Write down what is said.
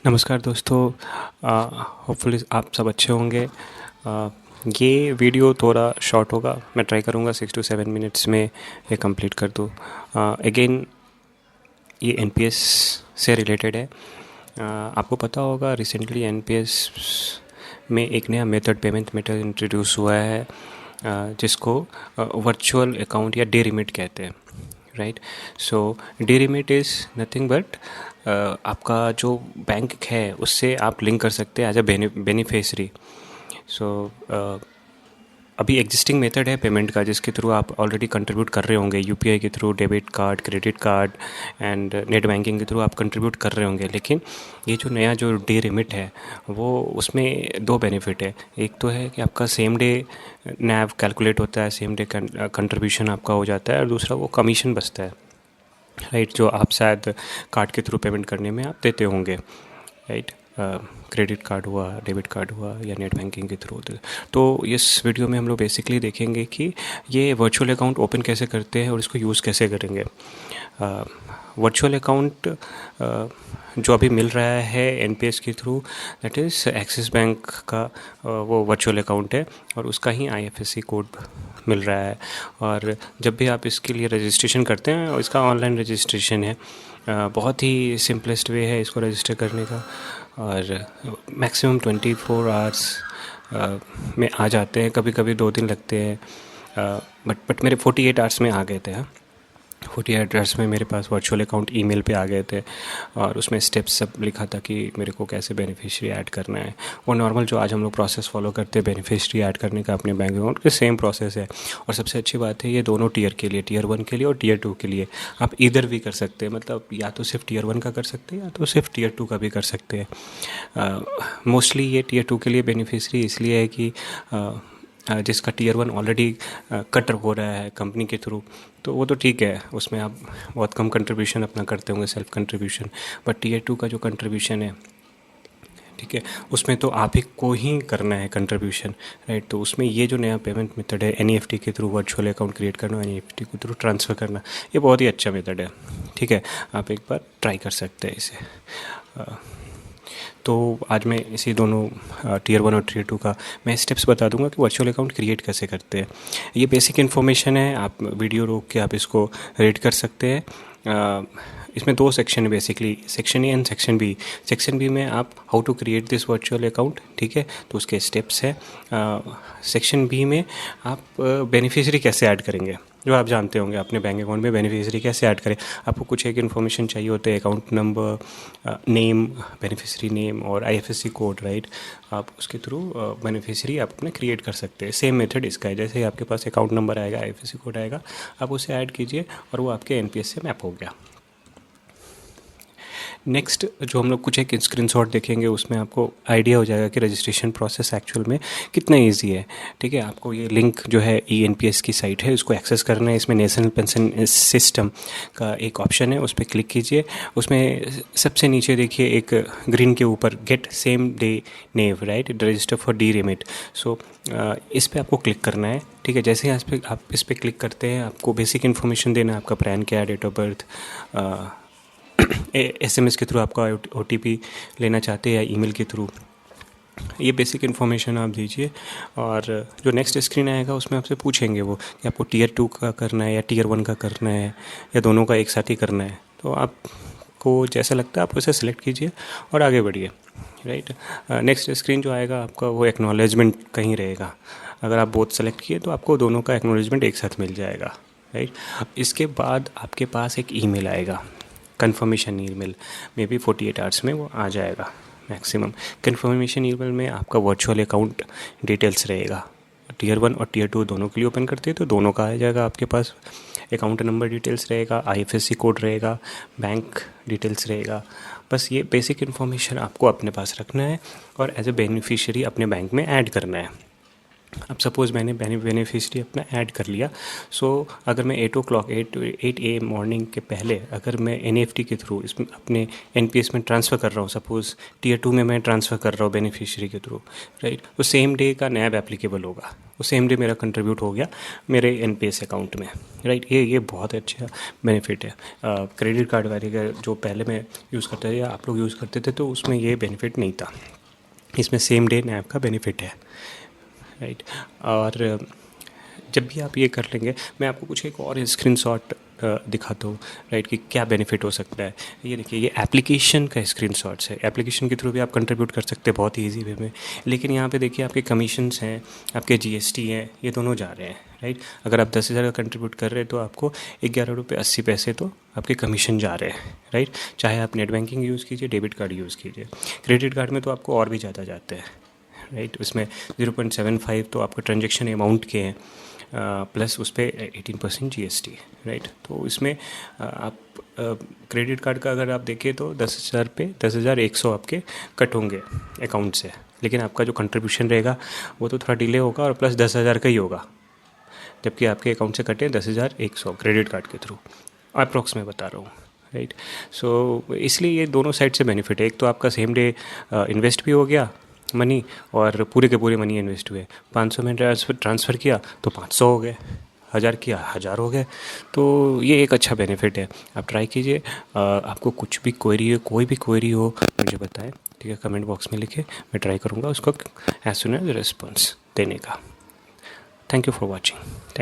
नमस्कार दोस्तों। होपफुली आप सब अच्छे होंगे। ये वीडियो थोड़ा शॉर्ट होगा, मैं ट्राई करूँगा 6 to 7 मिनट्स में ये कंप्लीट कर दूँ। अगेन ये एनपीएस से रिलेटेड है। आपको पता होगा रिसेंटली एनपीएस में एक नया मेथड, पेमेंट मेथड इंट्रोड्यूस हुआ है, जिसको वर्चुअल अकाउंट या डीरिमिट कहते हैं, right. So deremit is nothing but आपका जो बैंक है उससे आप लिंक कर सकते हैं एज अ बेनिफिशरी। सो अभी एग्जिस्टिंग मेथड है पेमेंट का, जिसके थ्रू आप ऑलरेडी कंट्रीब्यूट कर रहे होंगे, यूपीआई के through, debit card, credit card and net banking के थ्रू आप कंट्रीब्यूट कर रहे होंगे। लेकिन ये जो नया जो डीरिमिट है वो, उसमें दो बेनिफिट है। एक तो है कि आपका सेम डे नैव कैलकुलेट होता है, सेम डे कंट्रीब्यूशन आपका हो जाता है, और दूसरा वो कमीशन बचता है, राइट, जो आप शायद कार्ड के थ्रू पेमेंट करने में आप देते होंगे, राइट। क्रेडिट कार्ड हुआ, डेबिट कार्ड हुआ, या नेट बैंकिंग के थ्रू। तो इस वीडियो में हम लोग बेसिकली देखेंगे कि ये वर्चुअल अकाउंट ओपन कैसे करते हैं और इसको यूज़ कैसे करेंगे। वर्चुअल अकाउंट जो अभी मिल रहा है एनपीएस के through, that is axis bank का वो वर्चुअल अकाउंट है, और उसका ही आईएफएससी कोड मिल रहा है। और जब भी आप इसके लिए रजिस्ट्रेशन करते हैं, और इसका ऑनलाइन रजिस्ट्रेशन है, बहुत ही सिंपलेस्ट वे है इसको रजिस्टर करने का, और मैक्सिमम 24 आवर्स में आ जाते हैं। कभी कभी 2 दिन लगते हैं, बट मेरे 48 आवर्स में आ गए थे। 48 आवर्स में मेरे पास वर्चुअल अकाउंट ईमेल पे आ गए थे, और उसमें स्टेप्स सब लिखा था कि मेरे को कैसे बेनिफिशियरी ऐड करना है। वो नॉर्मल जो आज हम लोग प्रोसेस फॉलो करते हैं बेनिफिशियरी ऐड करने का अपने बैंक अकाउंट के, सेम प्रोसेस है। और सबसे अच्छी बात है, ये दोनों टीयर के लिए, टीयर 1 के लिए और टीयर 2 के लिए आप इधर भी कर सकते हैं। मतलब या तो सिर्फ टीयर 1 का कर सकते हैं, या तो सिर्फ टीयर 2 का भी कर सकते हैं। मोस्टली ये टीयर 2 के लिए बेनिफिशियरी इसलिए है कि जिसका टीयर 1 ऑलरेडी कट हो रहा है कंपनी के थ्रू, तो वो तो ठीक है, उसमें आप बहुत कम कंट्रीब्यूशन अपना करते होंगे, सेल्फ कंट्रीब्यूशन। बट टीयर 2 का जो कंट्रीब्यूशन है, ठीक है, उसमें तो आप ही को ही करना है कंट्रीब्यूशन, राइट। तो उसमें ये जो नया पेमेंट मेथड है एनईएफटी के थ्रू वर्चुअल अकाउंट क्रिएट करना, एनईएफटी के थ्रू ट्रांसफ़र करना, ये बहुत ही अच्छा मेथड है, ठीक है। आप एक बार ट्राई कर सकते हैं इसे। तो आज मैं इसी दोनों टीयर 1 और टीयर 2 का मैं स्टेप्स बता दूंगा कि वर्चुअल अकाउंट क्रिएट कैसे करते हैं। ये बेसिक इन्फॉर्मेशन है, आप वीडियो रोक के आप इसको रीड कर सकते हैं। इसमें 2 सेक्शन है basically, section A and section B. Section B में आप how to create this virtual account, ठीक है, तो उसके स्टेप्स है। सेक्शन बी में आप बेनिफिशियरी कैसे ऐड करेंगे, जो आप जानते होंगे अपने बैंक अकाउंट में बेनिफिशियरी कैसे ऐड करें। आपको कुछ एक इन्फॉर्मेशन चाहिए होते हैं, account number, name, beneficiary name और आईएफएससी कोड, राइट। आप उसके थ्रू बेनिफिशियरी आप अपने क्रिएट कर सकते हैं। सेम मेथड इसका है, जैसे ही आपके पास अकाउंट नंबर आएगा, आईएफएससी कोड आएगा, आप उसे ऐड कीजिए और वो आपके एनपीएस से मैप हो गया। नेक्स्ट जो हम लोग कुछ एक स्क्रीनशॉट देखेंगे, उसमें आपको आइडिया हो जाएगा कि रजिस्ट्रेशन प्रोसेस एक्चुअल में कितना इजी है, ठीक है। आपको ये लिंक जो है ईएनपीएस की साइट है, उसको एक्सेस करना है। इसमें नेशनल पेंशन सिस्टम का एक ऑप्शन है, उस पर क्लिक कीजिए। उसमें सबसे नीचे देखिए एक ग्रीन के ऊपर get same day NAV, right, register for deremit. So इस पर आपको क्लिक करना है, ठीक है। जैसे ही आप इस पर क्लिक करते हैं, आपको बेसिक इन्फॉर्मेशन देना है, आपका पैन क्या है, डेट ऑफ बर्थ, एसएमएस के थ्रू आपका ओटीपी लेना चाहते हैं या ईमेल के थ्रू, ये बेसिक इन्फॉर्मेशन आप दीजिए। और जो नेक्स्ट स्क्रीन आएगा उसमें आपसे पूछेंगे वो कि आपको टीयर 2 का करना है या टीयर 1 का करना है, या दोनों का एक साथ ही करना है। तो आपको जैसा लगता है आप उसे सेलेक्ट कीजिए और आगे बढ़िए, राइट। नेक्स्ट स्क्रीन जो आएगा आपका, वो एक्नॉलेजमेंट कहीं रहेगा। अगर आप बोथ सेलेक्ट किए तो आपको दोनों का एक्नॉलेजमेंट एक साथ मिल जाएगा, राइट। इसके बाद आपके पास एक ईमेल आएगा, confirmation email, may be 48 hours में वो आ जाएगा मैक्सिमम। कन्फर्मेशन ईमेल में आपका वर्चुअल अकाउंट डिटेल्स रहेगा। टीयर 1 और टीयर 2 दोनों के लिए ओपन करते हैं तो दोनों का आ जाएगा आपके पास। अकाउंट नंबर डिटेल्स रहेगा, आईएफएससी कोड रहेगा, बैंक डिटेल्स रहेगा। बस ये बेसिक इन्फॉर्मेशन आपको अपने पास रखना है और एज ए बेनिफिशियरी अपने बैंक में ऐड करना है। अब सपोज़ मैंने बेनिफिशियरी अपना ऐड कर लिया, सो अगर मैं 8 AM मॉर्निंग के पहले अगर मैं NEFT के थ्रू इसमें अपने NPS में ट्रांसफ़र कर रहा हूँ, सपोज़ टियर 2 में मैं ट्रांसफ़र कर रहा हूँ बेनिफिशियरी के थ्रू, राइट, तो सेम डे का नैब एप्लीकेबल होगा, वो सेम डे मेरा कंट्रीब्यूट हो गया मेरे NPS अकाउंट में, राइट। ये बहुत अच्छा बेनिफिट है। क्रेडिट कार्ड वाले का जो पहले मैं यूज़ करता था या आप लोग यूज़ करते थे, तो उसमें ये बेनिफिट नहीं था। इसमें सेम डे नैब का बेनिफिट है, राइट। और जब भी आप ये कर लेंगे, मैं आपको कुछ एक और स्क्रीनशॉट दिखाता हूँ, राइट, कि क्या बेनिफिट हो सकता है। ये देखिए, ये एप्लीकेशन का स्क्रीनशॉट्स है। एप्लीकेशन के थ्रू भी आप कंट्रीब्यूट कर सकते हैं बहुत ही ईजी वे में, लेकिन यहाँ पे देखिए आपके कमीशंस हैं, आपके GST हैं, ये दोनों जा रहे हैं, राइट। अगर आप 10,000 का कंट्रीब्यूट कर रहे हैं तो आपको 11 रुपये 80 पैसे तो आपके कमीशन जा रहे हैं, राइट। चाहे आप नेट बैंकिंग यूज़ कीजिए, डेबिट कार्ड यूज़ कीजिए। क्रेडिट कार्ड में तो आपको और भी ज़्यादा जाते हैं, राइट। उसमें 0.75 तो आपका ट्रांजेक्शन अमाउंट के हैं, प्लस उस पर 18% GST, राइट। तो इसमें आप क्रेडिट कार्ड का अगर आप देखें तो 10,000 पे 10,100 आपके कट होंगे अकाउंट से, लेकिन आपका जो कंट्रीब्यूशन रहेगा वो तो थोड़ा डिले होगा और प्लस 10,000 का ही होगा, जबकि आपके अकाउंट से कटे 10,100 क्रेडिट कार्ड के थ्रू, अप्रॉक्स में बता रहा हूँ, राइट। सो इसलिए ये दोनों साइड से बेनिफिट है। एक तो आपका सेम डे इन्वेस्ट भी हो गया मनी, और पूरे के पूरे मनी इन्वेस्ट हुए। 500 में ट्रांसफ़र किया तो 500 हो गए, 1000 किया 1000 हो गए। तो ये एक अच्छा बेनिफिट है, आप ट्राई कीजिए। आपको कुछ भी क्वेरी हो, कोई भी क्वेरी हो मुझे बताएं, ठीक है, कमेंट बॉक्स में लिखे, मैं ट्राई करूँगा उसको एज सुन एज रिस्पॉन्स देने का। Thank you for watching.